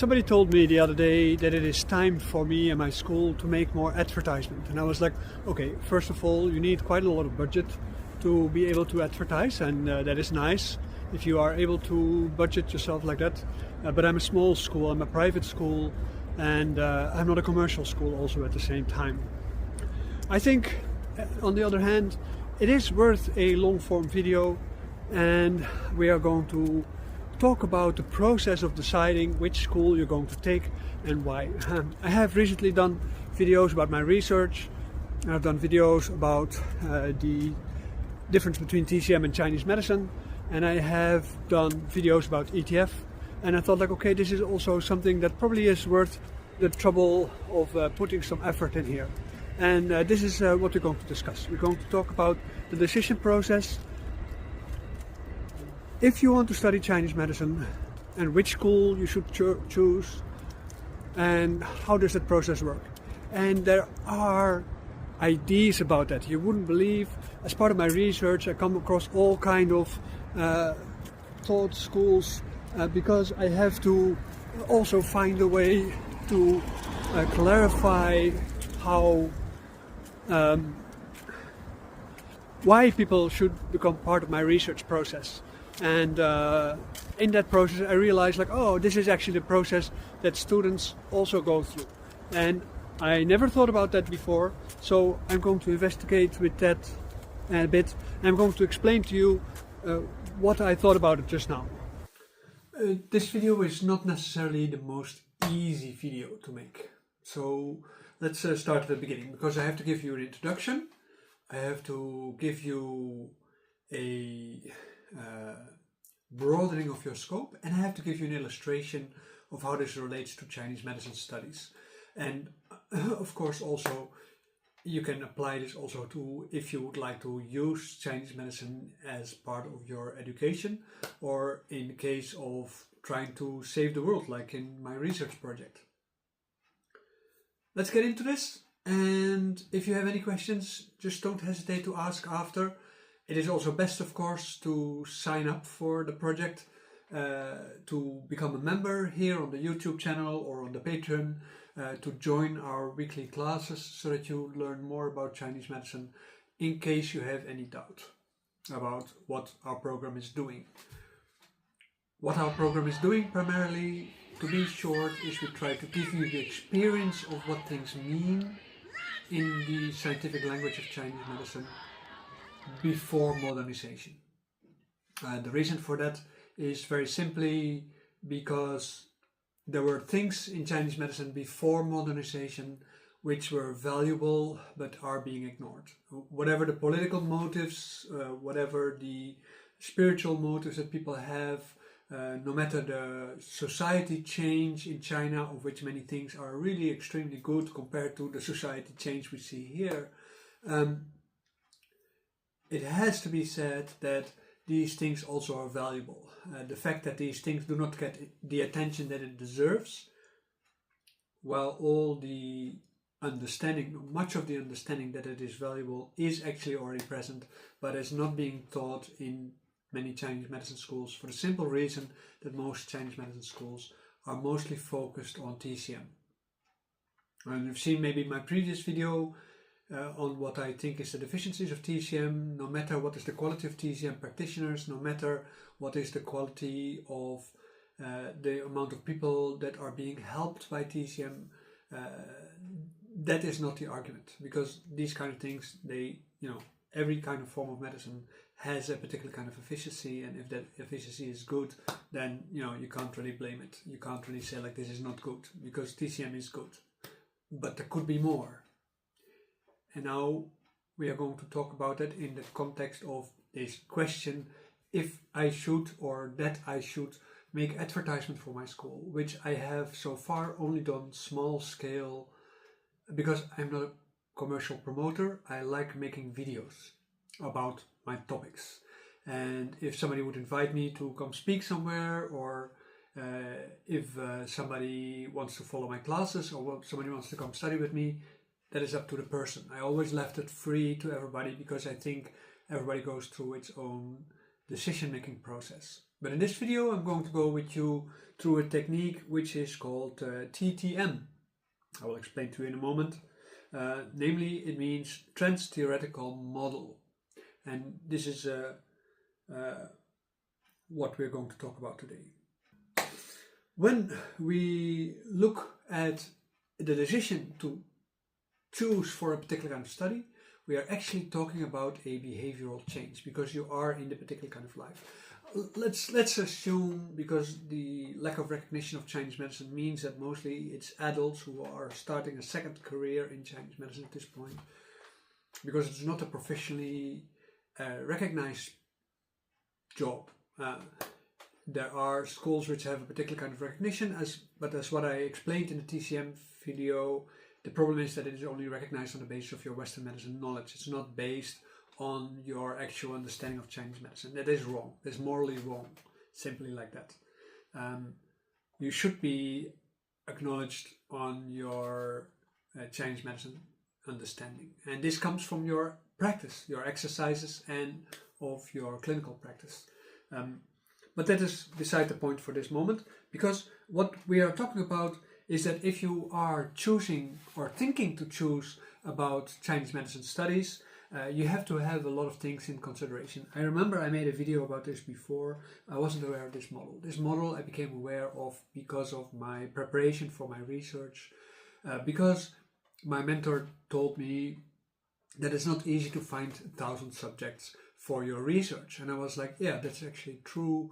Somebody told me the other day that it is time for me and my school to make more advertisement. And I was like, okay, first of all, you need quite a lot of budget to be able to advertise, and that is nice if you are able to budget yourself like that. But I'm a small school, I'm a private school, and I'm not a commercial school also at the same time. I think, on the other hand, it is worth a long form video, and we are going to talk about the process of deciding which school you're going to take and why. I have recently done videos about my research. I've done videos about the difference between TCM and Chinese medicine, and I have done videos about ETF, and I thought like, okay, this is also something that probably is worth the trouble of putting some effort in here. And this is what we're going to discuss. We're going to talk about the decision process. If you want to study Chinese medicine, and which school you should choose, and how does that process work. And there are ideas about that. You wouldn't believe, as part of my research, I come across all kind of thought schools because I have to also find a way to clarify how why people should become part of my research process. And in that process I realized like, oh, this is actually the process that students also go through. And I never thought about that before, so I'm going to investigate with that a bit. I'm going to explain to you what I thought about it just now. This video is not necessarily the most easy video to make. So let's start at the beginning, because I have to give you an introduction. I have to give you a broadening of your scope, and I have to give you an illustration of how this relates to Chinese medicine studies. And of course also you can apply this also to if you would like to use Chinese medicine as part of your education, or in the case of trying to save the world, like in my research project. Let's get into this, and if you have any questions, just don't hesitate to ask after. It is also best, of course, to sign up for the project, to become a member here on the YouTube channel or on the Patreon, to join our weekly classes so that you learn more about Chinese medicine in case you have any doubt about what our program is doing. What our program is doing primarily, to be short, is we try to give you the experience of what things mean in the scientific language of Chinese medicine before modernization. The reason for that is very simply because there were things in Chinese medicine before modernization which were valuable but are being ignored. Whatever the political motives, whatever the spiritual motives that people have, no matter the society change in China, of which many things are really extremely good compared to the society change we see here, it has to be said that these things also are valuable. The fact that these things do not get the attention that it deserves, while all the understanding, much of the understanding that it is valuable is actually already present, but is not being taught in many Chinese medicine schools, for the simple reason that most Chinese medicine schools are mostly focused on TCM. And you've seen maybe my previous video on what I think is the deficiencies of TCM. No matter what is the quality of TCM practitioners, no matter what is the quality of the amount of people that are being helped by TCM, that is not the argument, because these kind of things, every kind of form of medicine has a particular kind of efficiency, and if that efficiency is good, then you can't really blame it. You can't really say like this is not good, because TCM is good, but there could be more. And now we are going to talk about it in the context of this question, if I should or that I should make advertisement for my school, which I have so far only done small scale, because I'm not a commercial promoter. I like making videos about my topics. And if somebody would invite me to come speak somewhere, or if somebody wants to follow my classes, or somebody wants to come study with me, that is up to the person. I always left it free to everybody, because I think everybody goes through its own decision-making process. But in this video I'm going to go with you through a technique which is called TTM. I will explain to you in a moment. Namely, it means trans-theoretical model. And this is what we're going to talk about today. When we look at the decision to choose for a particular kind of study, we are actually talking about a behavioral change because you are in the particular kind of life. Let's assume, because the lack of recognition of Chinese medicine means that mostly it's adults who are starting a second career in Chinese medicine at this point, because it's not a professionally recognized job. There are schools which have a particular kind of recognition, but as what I explained in the TCM video, the problem is that it is only recognized on the basis of your Western medicine knowledge. It's not based on your actual understanding of Chinese medicine. That is wrong. That's morally wrong. Simply like that. You should be acknowledged on your Chinese medicine understanding. And this comes from your practice, your exercises, and of your clinical practice. But that is beside the point for this moment, because what we are talking about is that if you are choosing or thinking to choose about Chinese medicine studies, you have to have a lot of things in consideration. I remember I made a video about this before. I wasn't aware of this model. This model I became aware of because of my preparation for my research, because my mentor told me that it's not easy to find 1,000 subjects for your research. And I was like, yeah, that's actually true.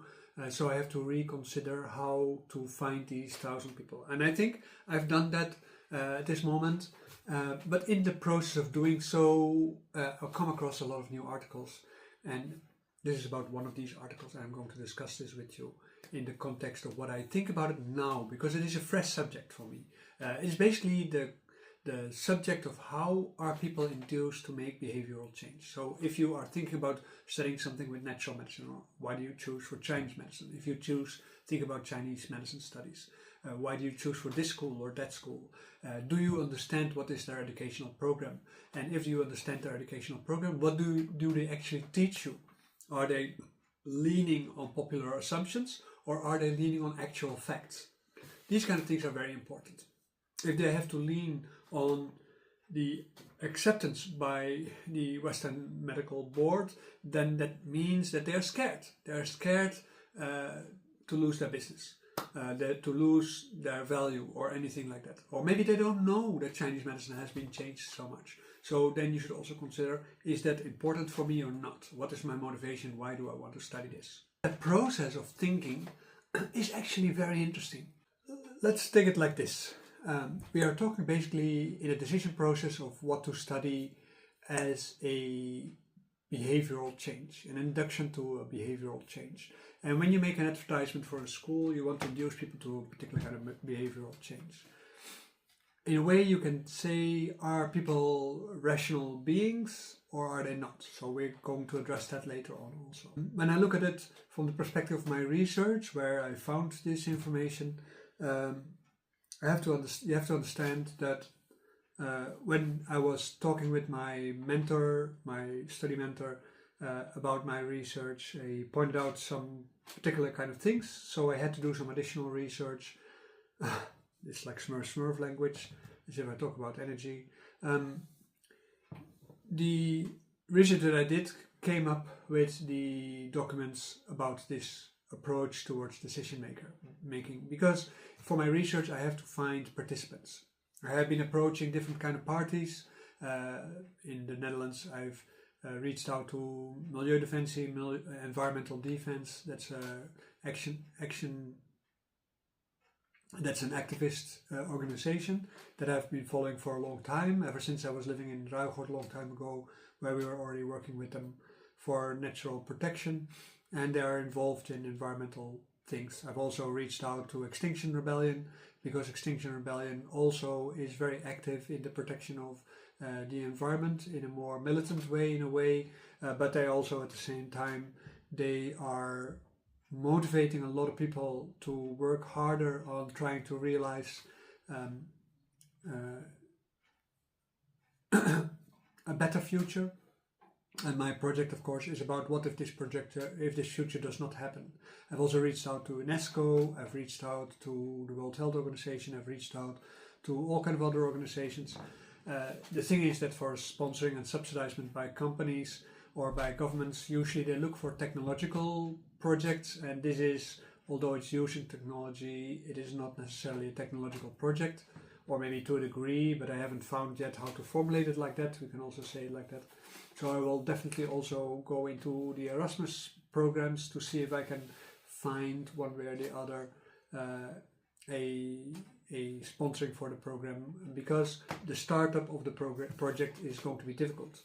So I have to reconsider how to find these 1,000 people. And I think I've done that at this moment. But in the process of doing so, I've come across a lot of new articles. And this is about one of these articles. I'm going to discuss this with you in the context of what I think about it now, because it is a fresh subject for me. It's basically the subject of how are people induced to make behavioral change. So if you are thinking about studying something with natural medicine, or why do you choose for Chinese medicine? If you think about Chinese medicine studies, why do you choose for this school or that school? Do you understand what is their educational program? And if you understand their educational program, what do they actually teach you? Are they leaning on popular assumptions, or are they leaning on actual facts? These kind of things are very important. If they have to lean on the acceptance by the Western Medical Board, then that means that they are scared. They are scared to lose their business, to lose their value or anything like that. Or maybe they don't know that Chinese medicine has been changed so much. So then you should also consider, is that important for me or not? What is my motivation? Why do I want to study this? That process of thinking is actually very interesting. Let's take it like this. We are talking basically in a decision process of what to study as a behavioral change, an induction to a behavioral change. And when you make an advertisement for a school, you want to induce people to a particular kind of behavioral change. In a way, you can say, are people rational beings or are they not? So we're going to address that later on also. When I look at it from the perspective of my research, where I found this information, you have to understand that when I was talking with my mentor, my study mentor, about my research, he pointed out some particular kind of things. So I had to do some additional research. It's like Smurf language, as if I talk about energy. The research that I did came up with the documents about this approach towards decision making, because for my research I have to find participants. I have been approaching different kind of parties. In the Netherlands I've reached out to Milieudefensie, Environmental Defense. That's that's an activist organization that I've been following for a long time, ever since I was living in Ruigoord a long time ago, where we were already working with them for natural protection, and they are involved in environmental things. I've also reached out to Extinction Rebellion, because Extinction Rebellion also is very active in the protection of the environment in a more militant way, in a way, but they also at the same time, they are motivating a lot of people to work harder on trying to realize a better future, And my project, of course, is about what if this project, if this future does not happen. I've also reached out to UNESCO, I've reached out to the World Health Organization, I've reached out to all kinds of other organizations. The thing is that for sponsoring and subsidizement by companies or by governments, usually they look for technological projects, and this is, although it's using technology, it is not necessarily a technological project, or maybe to a degree, but I haven't found yet how to formulate it like that. We can also say it like that. So I will definitely also go into the Erasmus programs to see if I can find one way or the other a sponsoring for the program, because the startup of the project is going to be difficult.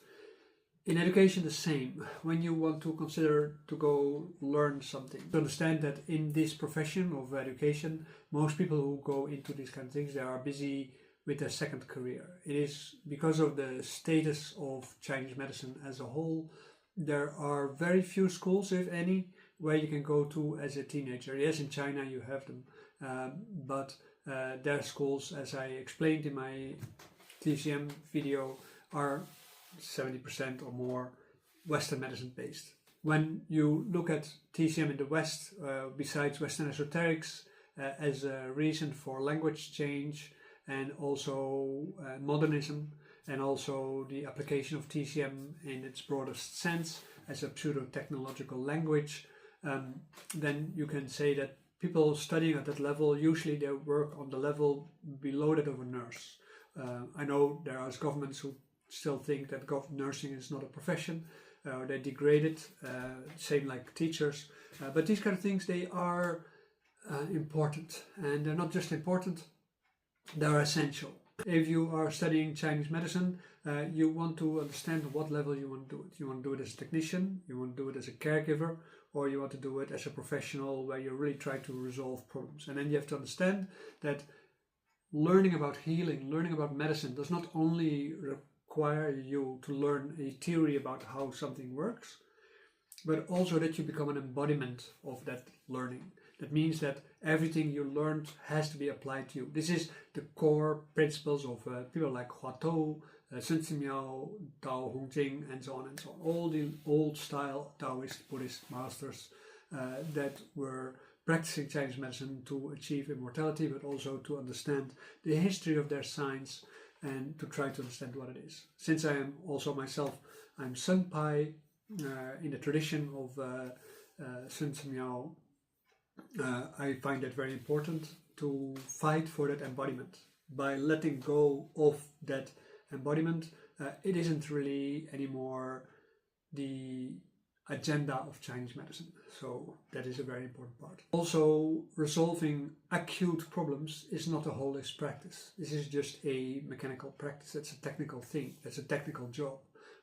In education, the same. When you want to consider to go learn something, to understand that in this profession of education, most people who go into these kind of things, they are busy with their second career. It is because of the status of Chinese medicine as a whole. There are very few schools, if any, where you can go to as a teenager. Yes, in China you have them, but their schools, as I explained in my TCM video, are 70% or more Western medicine based. When you look at TCM in the West, besides Western esoterics as a reason for language change, and also modernism, and also the application of TCM in its broadest sense as a pseudo-technological language, then you can say that people studying at that level, usually they work on the level below that of a nurse. I know there are governments who still think that nursing is not a profession, or they degrade it, same like teachers. But these kind of things, they are important, and they're not just important, they're essential. If you are studying Chinese medicine, you want to understand what level you want to do it. You want to do it as a technician, you want to do it as a caregiver, or you want to do it as a professional where you really try to resolve problems. And then you have to understand that learning about healing, learning about medicine does not only require you to learn a theory about how something works, but also that you become an embodiment of that learning. That means that everything you learned has to be applied to you. This is the core principles of people like Huatou, Sun Miao, Dao Hongjing, and so on and so on. All the old style Taoist Buddhist masters that were practicing Chinese medicine to achieve immortality, but also to understand the history of their science and to try to understand what it is. Since I am also myself, I'm Senpai in the tradition of Sun Miao, I find it very important to fight for that embodiment. By letting go of that embodiment, it isn't really anymore the agenda of Chinese medicine. So that is a very important part. Also, resolving acute problems is not a holistic practice. This is just a mechanical practice. It's a technical thing. It's a technical job,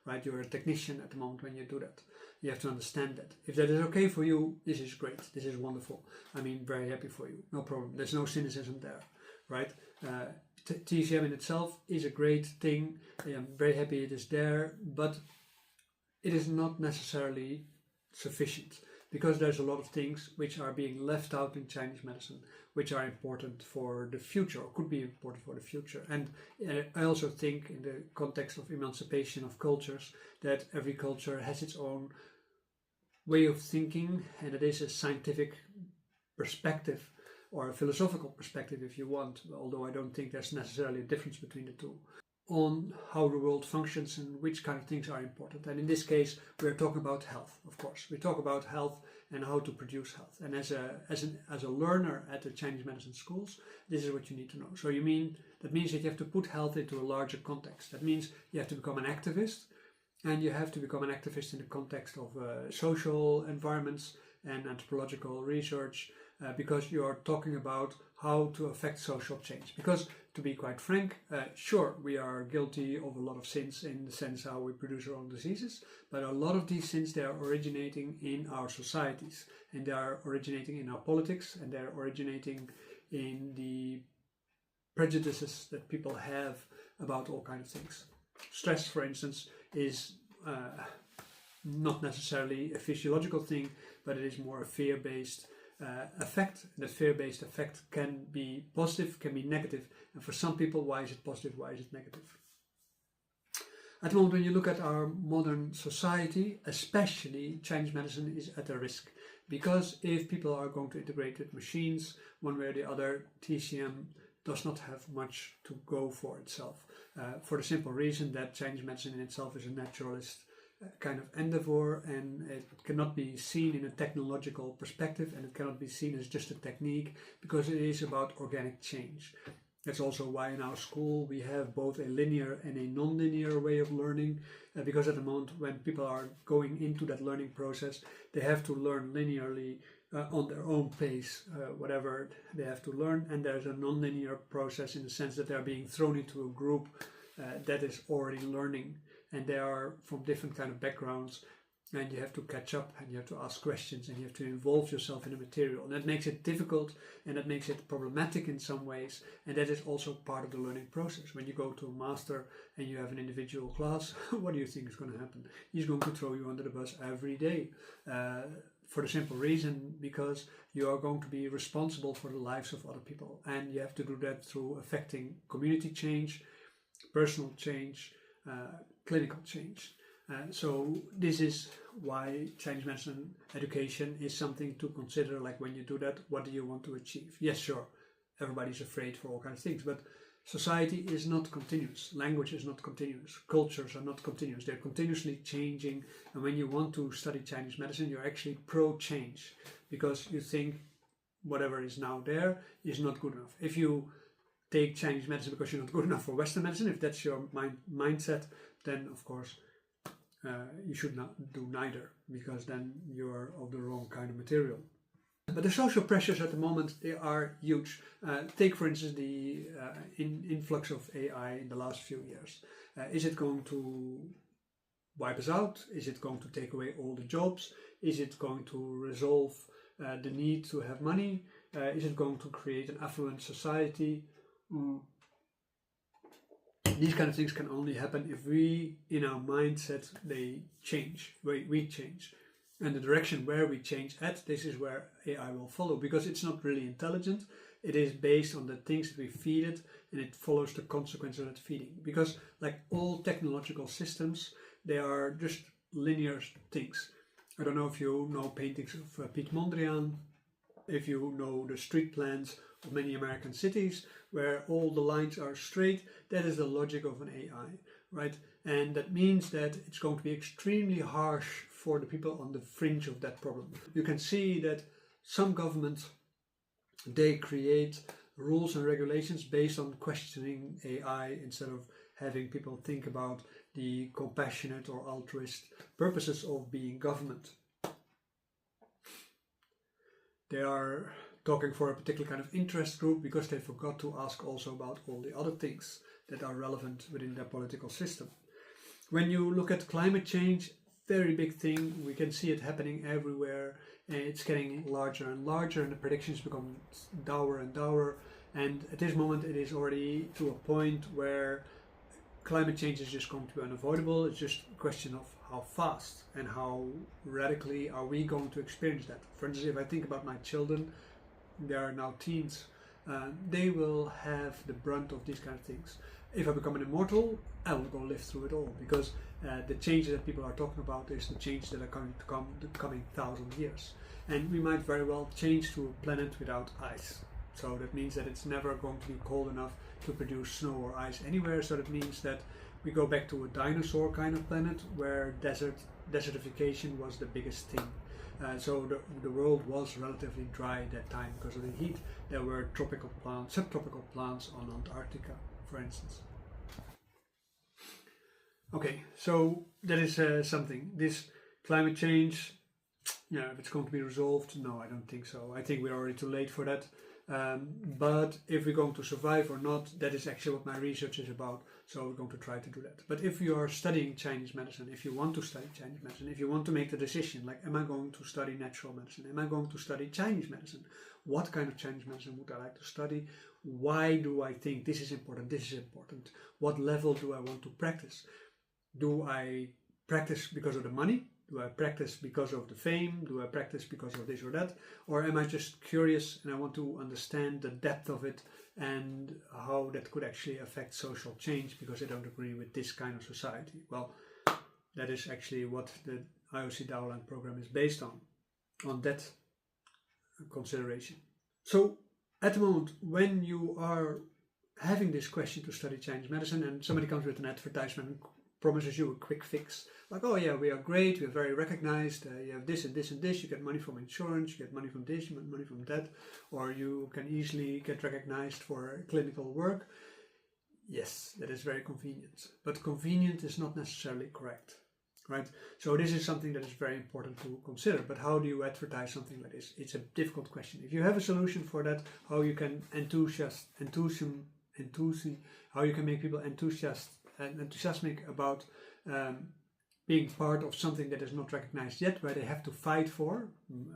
right? You're a technician at the moment when you do that. You have to understand that. If that is okay for you, this is great. This is wonderful. I mean, very happy for you. No problem. There's no cynicism there, right? TCM in itself is a great thing. I'm very happy it is there, but it is not necessarily sufficient, because there's a lot of things which are being left out in Chinese medicine, which are important for the future, or could be important for the future. And I also think in the context of emancipation of cultures, that every culture has its own way of thinking, and it is a scientific perspective, or a philosophical perspective if you want, although I don't think there's necessarily a difference between the two, on how the world functions and which kind of things are important. And in this case, we're talking about health, of course. We talk about health and how to produce health. And as a learner at the Chinese medicine schools, this is what you need to know. So that means that you have to put health into a larger context. That means you have to become an activist, and you have to become an activist in the context of social environments and anthropological research, because you are talking about how to affect social change. Because, to be quite frank, sure, we are guilty of a lot of sins in the sense how we produce our own diseases, but a lot of these sins, they are originating in our societies, and they are originating in our politics, and they are originating in the prejudices that people have about all kinds of things. Stress, for instance, is not necessarily a physiological thing, but it is more a fear-based effect. The fear-based effect can be positive, can be negative, and for some people, why is it positive, why is it negative? At the moment, when you look at our modern society, especially Chinese medicine is at a risk. Because if people are going to integrate with machines, one way or the other, TCM does not have much to go for itself. For the simple reason that Chinese medicine in itself is a naturalist kind of endeavor, and it cannot be seen in a technological perspective, and it cannot be seen as just a technique, because it is about organic change. That's also why in our school we have both a linear and a non-linear way of learning, because at the moment when people are going into that learning process, they have to learn linearly on their own pace, whatever they have to learn, and there's a non-linear process in the sense that they're being thrown into a group that is already learning, and they are from different kind of backgrounds, and you have to catch up, and you have to ask questions, and you have to involve yourself in the material. And that makes it difficult, and that makes it problematic in some ways, and that is also part of the learning process. When you go to a master and you have an individual class, what do you think is going to happen? He's going to throw you under the bus every day, for the simple reason because you are going to be responsible for the lives of other people, and you have to do that through affecting community change, personal change, clinical change. So this is why Chinese medicine education is something to consider. Like, when you do that, what do you want to achieve? Yes, sure, everybody's afraid for all kinds of things, but society is not continuous, language is not continuous, cultures are not continuous, they're continuously changing. And when you want to study Chinese medicine, you're actually pro-change, because you think whatever is now there is not good enough. If you take Chinese medicine because you're not good enough for Western medicine, if that's your mindset, then of course you should not do neither, because then you're of the wrong kind of material. But the social pressures at the moment, they are huge. Take for instance the influx of AI in the last few years. Is it going to wipe us out? Is it going to take away all the jobs? Is it going to resolve the need to have money? Is it going to create an affluent society? These kind of things can only happen if we, in our mindset, they change, we change. And the direction where we change at, this is where AI will follow, because it's not really intelligent. It is based on the things that we feed it, and it follows the consequences of that feeding. Because like all technological systems, they are just linear things. I don't know if you know paintings of Piet Mondrian, if you know the street plans of many American cities, where all the lines are straight. That is the logic of an AI, right? And that means that it's going to be extremely harsh for the people on the fringe of that problem. You can see that some governments, they create rules and regulations based on questioning AI instead of having people think about the compassionate or altruist purposes of being government. They are talking for a particular kind of interest group because they forgot to ask also about all the other things that are relevant within their political system. When you look at climate change, very big thing, we can see it happening everywhere, and it's getting larger and larger, and the predictions become dour and dour, and at this moment it is already to a point where climate change is just going to be unavoidable. It's just a question of how fast and how radically are we going to experience that. For instance, if I think about my children, they are now teens, they will have the brunt of these kind of things. If I become an immortal, I will go live through it all, because the changes that people are talking about is the changes that are going to come the coming 1,000 years. And we might very well change to a planet without ice. So that means that it's never going to be cold enough to produce snow or ice anywhere. So that means that we go back to a dinosaur kind of planet where desertification was the biggest thing. So the world was relatively dry at that time because of the heat. There were tropical plants, subtropical plants on Antarctica, for instance. Okay, so that is something. This climate change, yeah, if it's going to be resolved, no, I don't think so. I think we're already too late for that. But if we're going to survive or not, that is actually what my research is about. So we're going to try to do that. But if you are studying Chinese medicine, if you want to study Chinese medicine, if you want to make the decision, like, am I going to study natural medicine? Am I going to study Chinese medicine? What kind of Chinese medicine would I like to study? Why do I think this is important? This is important. What level do I want to practice? Do I practice because of the money? Do I practice because of the fame? Do I practice because of this or that? Or am I just curious and I want to understand the depth of it and how that could actually affect social change because I don't agree with this kind of society? Well, that is actually what the IOC Daoland program is based on that consideration. So at the moment, when you are having this question to study Chinese medicine and somebody comes with an advertisement and promises you a quick fix, like, oh yeah, we are great, we are very recognized, you have this and this and this, you get money from insurance, you get money from this, you get money from that, or you can easily get recognized for clinical work. Yes, that is very convenient, but convenient is not necessarily correct, right? So this is something that is very important to consider. But how do you advertise something like this? It's a difficult question. If you have a solution for that, how you can how you can make people enthusiastic about being part of something that is not recognized yet, where they have to fight for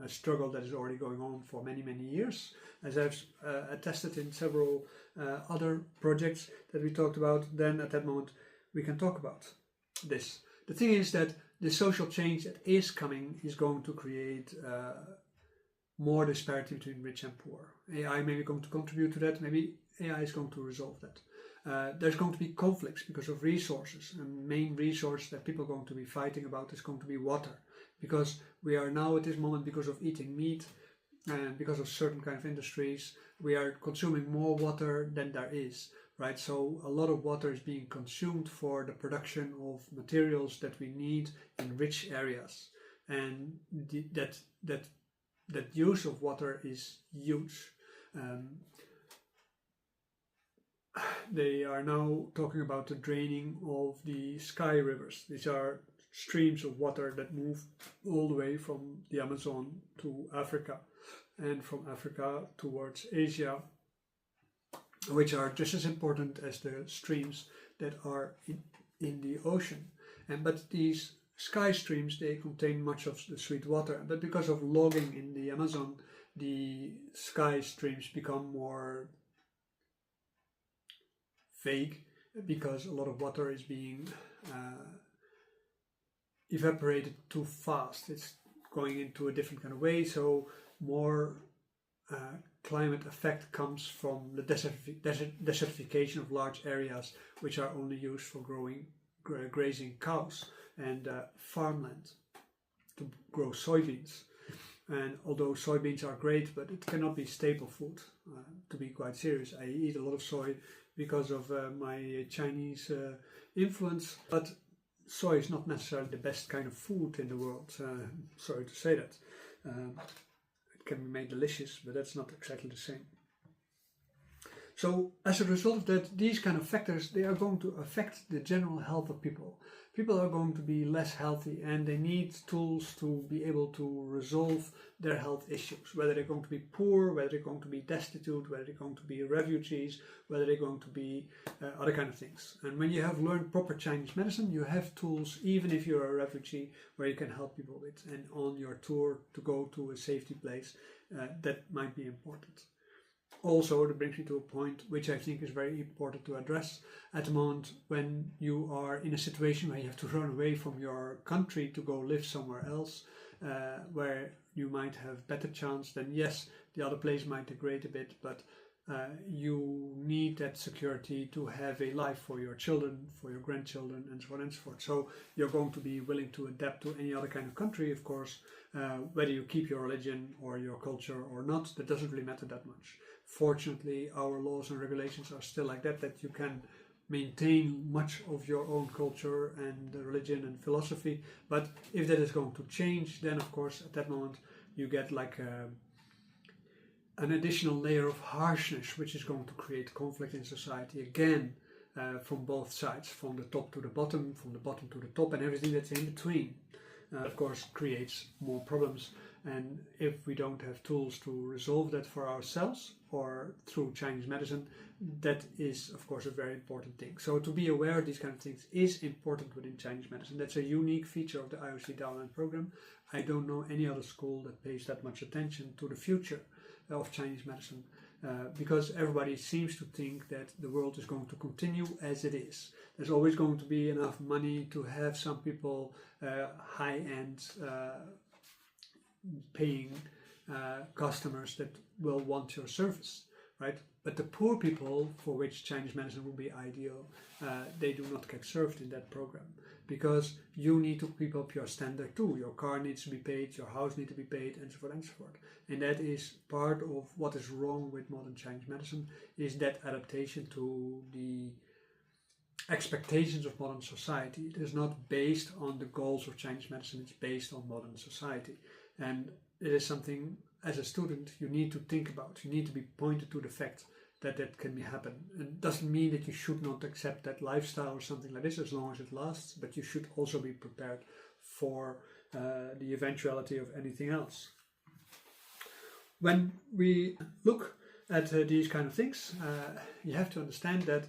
a struggle that is already going on for many, many years, as I've attested in several other projects that we talked about, then at that moment we can talk about this. The thing is that the social change that is coming is going to create more disparity between rich and poor. AI may be going to contribute to that, maybe AI is going to resolve that. There's going to be conflicts because of resources, and the main resource that people are going to be fighting about is going to be water, because we are now at this moment, because of eating meat and because of certain kind of industries, we are consuming more water than there is, right? So a lot of water is being consumed for the production of materials that we need in rich areas, and that use of water is huge. They are now talking about the draining of the sky rivers. These are streams of water that move all the way from the Amazon to Africa and from Africa towards Asia, which are just as important as the streams that are in the ocean. But these sky streams, they contain much of the sweet water, but because of logging in the Amazon, the sky streams become more vague, because a lot of water is being evaporated too fast. It's going into a different kind of way, so more climate effect comes from the desertification of large areas which are only used for grazing cows and farmland to grow soybeans. And although soybeans are great, but it cannot be staple food. To be quite serious, I eat a lot of soy because of my Chinese influence, but soy is not necessarily the best kind of food in the world. Sorry to say that. It can be made delicious, but that's not exactly the same. So as a result of that, these kind of factors, they are going to affect the general health of people. People are going to be less healthy, and they need tools to be able to resolve their health issues, whether they're going to be poor, whether they're going to be destitute, whether they're going to be refugees, whether they're going to be other kind of things. And when you have learned proper Chinese medicine, you have tools, even if you're a refugee, where you can help people with. And on your tour to go to a safety place, that might be important. Also, that brings me to a point which I think is very important to address at the moment, when you are in a situation where you have to run away from your country to go live somewhere else, where you might have better chance. Then yes, the other place might degrade a bit, but you need that security to have a life for your children, for your grandchildren, and so on and so forth. So you're going to be willing to adapt to any other kind of country, of course, whether you keep your religion or your culture or not, that doesn't really matter that much. Fortunately, our laws and regulations are still like that, that you can maintain much of your own culture and religion and philosophy. But if that is going to change, then of course at that moment you get like an additional layer of harshness, which is going to create conflict in society again, from both sides, from the top to the bottom, from the bottom to the top, and everything that's in between. Of course creates more problems, and if we don't have tools to resolve that for ourselves or through Chinese medicine, that is of course a very important thing. So to be aware of these kind of things is important within Chinese medicine. That's a unique feature of the IOC Daoland program. I don't know any other school that pays that much attention to the future of Chinese medicine. because everybody seems to think that the world is going to continue as it is. There's always going to be enough money to have some people high-end paying customers that will want your service, right? But the poor people for which Chinese medicine would be ideal, they do not get served in that program, because you need to keep up your standard too. Your car needs to be paid, your house needs to be paid, and so forth and so forth. And that is part of what is wrong with modern Chinese medicine, is that adaptation to the expectations of modern society. It is not based on the goals of Chinese medicine, it's based on modern society. And it is something, as a student, you need to think about. You need to be pointed to the fact that that can happen. It doesn't mean that you should not accept that lifestyle or something like this as long as it lasts, but you should also be prepared for the eventuality of anything else. When we look at these kind of things, you have to understand that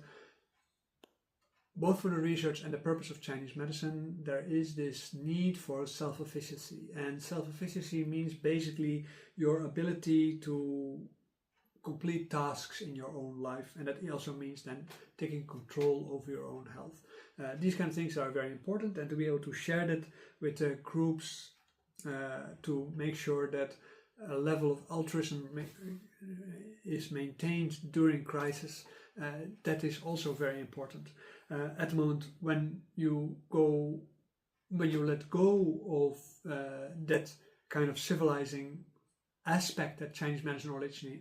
both for the research and the purpose of Chinese medicine, there is this need for self-efficacy. And self-efficacy means basically your ability to complete tasks in your own life, and that also means then taking control over your own health. These kind of things are very important, and to be able to share that with groups to make sure that a level of altruism is maintained during crisis, that is also very important. At the moment, when you let go of that kind of civilizing aspect that Chinese medicine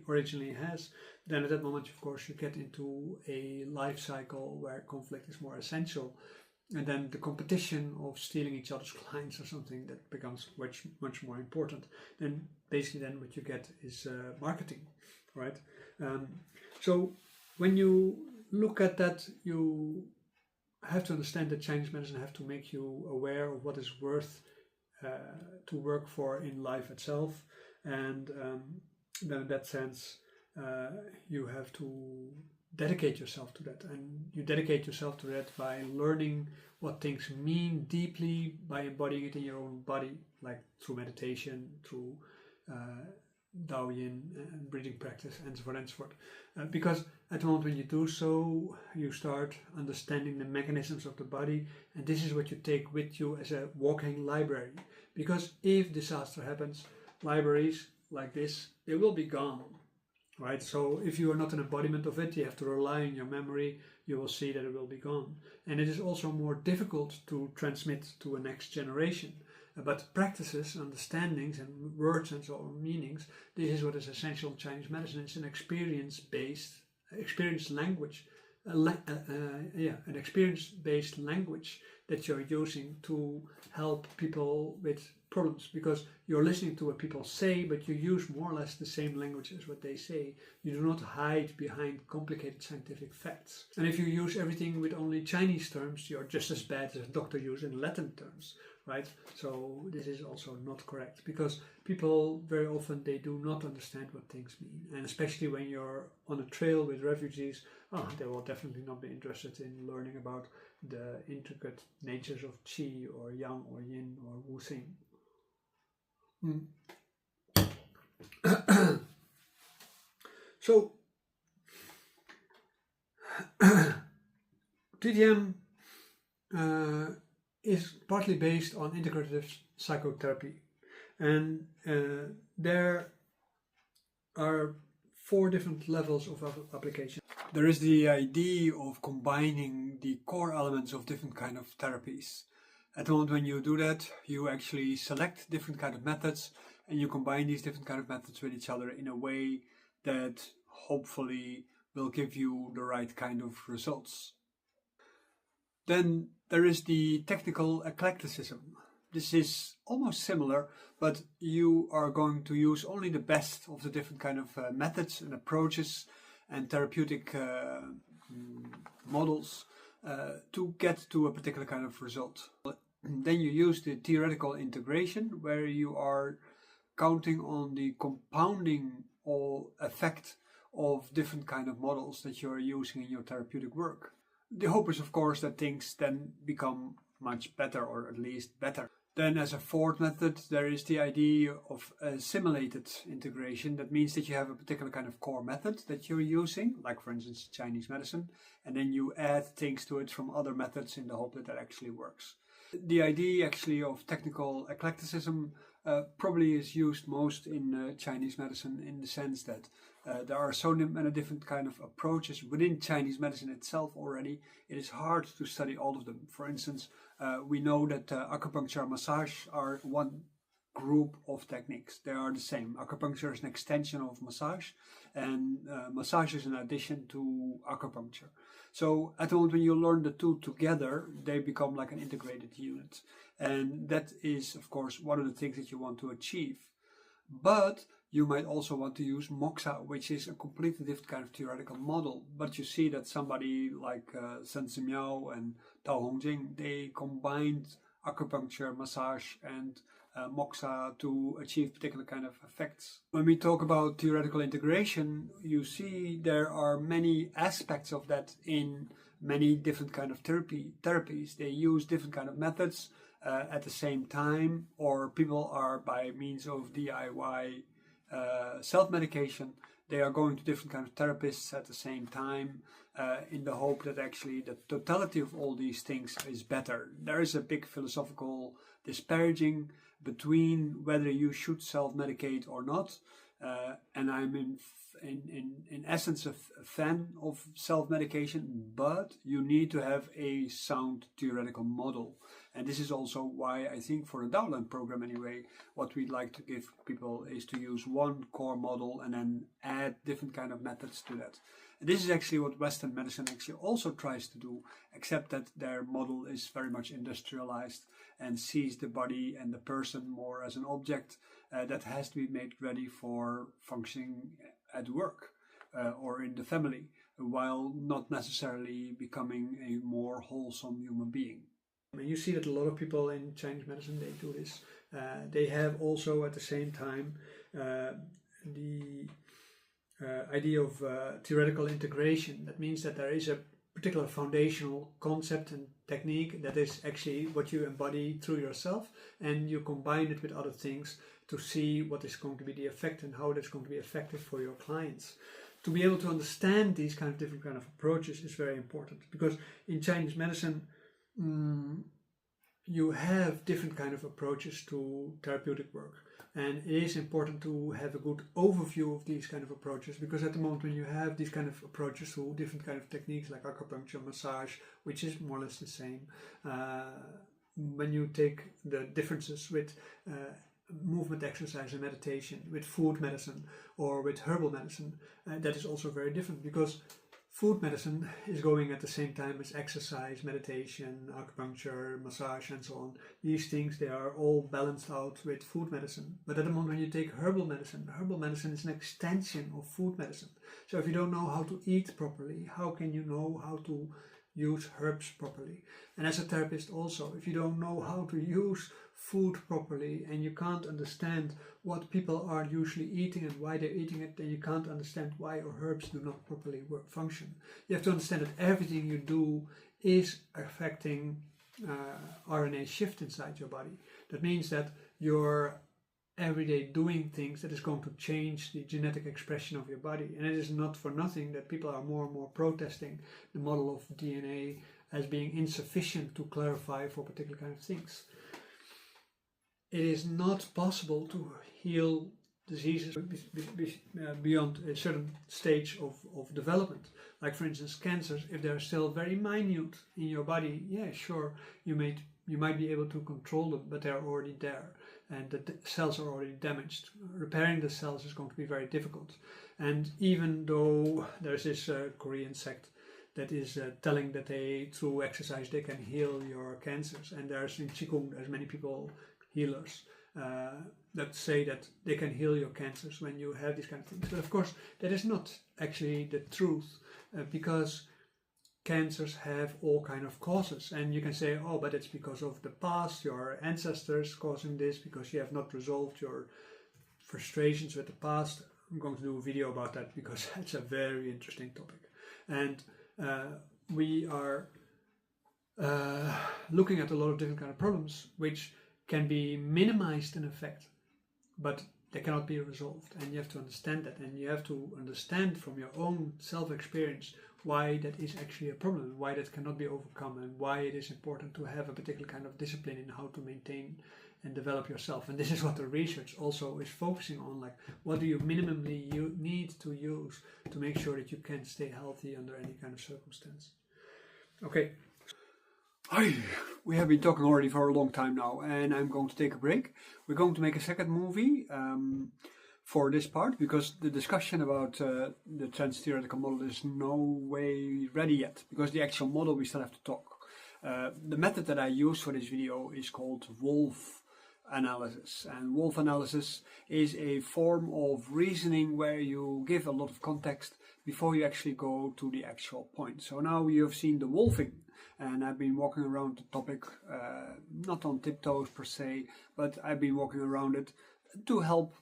originally has, then at that moment, of course, you get into a life cycle where conflict is more essential, and then the competition of stealing each other's clients or something that becomes much more important. Then basically, then what you get is marketing, right? So when you look at that, you have to understand that Chinese medicine have to make you aware of what is worth to work for in life itself. And then in that sense, you have to dedicate yourself to that. And you dedicate yourself to that by learning what things mean deeply, by embodying it in your own body, like through meditation, through Dao Yin and breathing practice, and so forth and so forth. Because at the moment when you do so, you start understanding the mechanisms of the body, and this is what you take with you as a walking library. Because if disaster happens, libraries like this, they will be gone, right? So if you are not an embodiment of it, you have to rely on your memory, you will see that it will be gone. And it is also more difficult to transmit to a next generation. But practices, understandings, and words and so on, meanings, this is what is essential in Chinese medicine. It's an experience-based language, an experience-based language that you're using to help people with problems, because you're listening to what people say, but you use more or less the same language as what they say. You do not hide behind complicated scientific facts. And if you use everything with only Chinese terms, you're just as bad as a doctor using Latin terms, right? So this is also not correct, because people very often, they do not understand what things mean. And especially when you're on a trail with refugees, they will definitely not be interested in learning about the intricate natures of Qi or Yang or Yin or Wu Xing. So TDM is partly based on integrative psychotherapy, and there are 4 different levels of application. There is the idea of combining the core elements of different kind of therapies. At the moment when you do that, you actually select different kind of methods, and you combine these different kind of methods with each other in a way that hopefully will give you the right kind of results. Then there is the technical eclecticism. This is almost similar, but you are going to use only the best of the different kind of methods and approaches and therapeutic models to get to a particular kind of result. Then you use the theoretical integration, where you are counting on the compounding or effect of different kind of models that you are using in your therapeutic work. The hope is, of course, that things then become much better, or at least better. Then as a fourth method, there is the idea of a simulated integration. That means that you have a particular kind of core method that you're using, like for instance Chinese medicine, and then you add things to it from other methods in the hope that that actually works. The idea actually of technical eclecticism probably is used most in Chinese medicine, in the sense that there are so many different kind of approaches within Chinese medicine itself already. It is hard to study all of them. For instance, we know that acupuncture and massage are one group of techniques. They are the same. Acupuncture is an extension of massage, and massage is an addition to acupuncture. So at the moment when you learn the two together, they become like an integrated unit. And that is, of course, one of the things that you want to achieve. But you might also want to use moxa, which is a completely different kind of theoretical model. But you see that somebody like Sun Miao and Tao Hongjing, they combined acupuncture, massage, and moxa to achieve particular kind of effects. When we talk about theoretical integration, you see there are many aspects of that in many different kind of therapies. They use different kind of methods at the same time, or people are, by means of DIY self-medication, they are going to different kind of therapists at the same time, in the hope that actually the totality of all these things is better. There is a big philosophical disparaging between whether you should self-medicate or not, and I'm in essence a fan of self-medication, but you need to have a sound theoretical model. And this is also why I think for the Daoland program anyway, what we'd like to give people is to use one core model and then add different kind of methods to that. And this is actually what Western medicine actually also tries to do, except that their model is very much industrialized and sees the body and the person more as an object that has to be made ready for functioning at work or in the family, while not necessarily becoming a more wholesome human being. And you see that a lot of people in Chinese medicine, they do this. They have also at the same time the idea of theoretical integration. That means that there is a particular foundational concept and technique that is actually what you embody through yourself, and you combine it with other things to see what is going to be the effect and how that's going to be effective for your clients. To be able to understand these kind of different kind of approaches is very important, because in Chinese medicine you have different kind of approaches to therapeutic work, and it is important to have a good overview of these kind of approaches, because at the moment when you have these kind of approaches to different kind of techniques like acupuncture, massage, which is more or less the same, when you take the differences with movement, exercise and meditation, with food medicine or with herbal medicine, that is also very different, because food medicine is going at the same time as exercise, meditation, acupuncture, massage and so on. These things, they are all balanced out with food medicine. But at the moment when you take herbal medicine is an extension of food medicine. So if you don't know how to eat properly, how can you know how to use herbs properly? And as a therapist also, if you don't know how to use food properly and you can't understand what people are usually eating and why they're eating it, then you can't understand why your herbs do not properly function. You have to understand that everything you do is affecting RNA shift inside your body. That means that your everyday doing things that is going to change the genetic expression of your body. And it is not for nothing that people are more and more protesting the model of DNA as being insufficient to clarify for particular kind of things. It is not possible to heal diseases beyond a certain stage of development. Like for instance cancers, if they're still very minute in your body, yeah, sure, you might be able to control them, but they're already there and the cells are already damaged. Repairing the cells is going to be very difficult. And even though there's this Korean sect that is telling that through exercise they can heal your cancers, and there's in Qigong, there's many people, healers, that say that they can heal your cancers when you have these kind of things. But of course that is not actually the truth, because cancers have all kind of causes, and you can say, oh, but it's because of the past, your ancestors causing this, because you have not resolved your frustrations with the past. I'm going to do a video about that because it's a very interesting topic. And we are looking at a lot of different kind of problems which can be minimized in effect, but they cannot be resolved, and you have to understand that, and you have to understand from your own self-experience why that is actually a problem, why that cannot be overcome, and why it is important to have a particular kind of discipline in how to maintain and develop yourself. And this is what the research also is focusing on, like what do you minimally need to use to make sure that you can stay healthy under any kind of circumstance. Okay. Hi, we have been talking already for a long time now, and I'm going to take a break. We're going to make a second movie for this part, because the discussion about the trans-theoretical model is no way ready yet, because the actual model we still have to talk. The method that I use for this video is called wolf analysis, and wolf analysis is a form of reasoning where you give a lot of context before you actually go to the actual point. So now you've seen the wolfing, and I've been walking around the topic, not on tiptoes per se, but I've been walking around it to help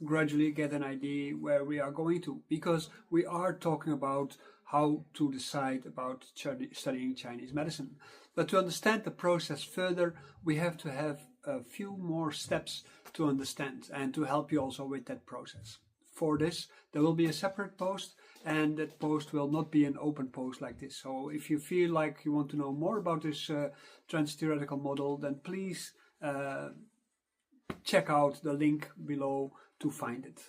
gradually get an idea where we are going to, because we are talking about how to decide about studying Chinese medicine. But to understand the process further, we have to have a few more steps to understand and to help you also with that process. For this, there will be a separate post, and that post will not be an open post like this. So if you feel like you want to know more about this trans-theoretical model, then please check out the link below to find it.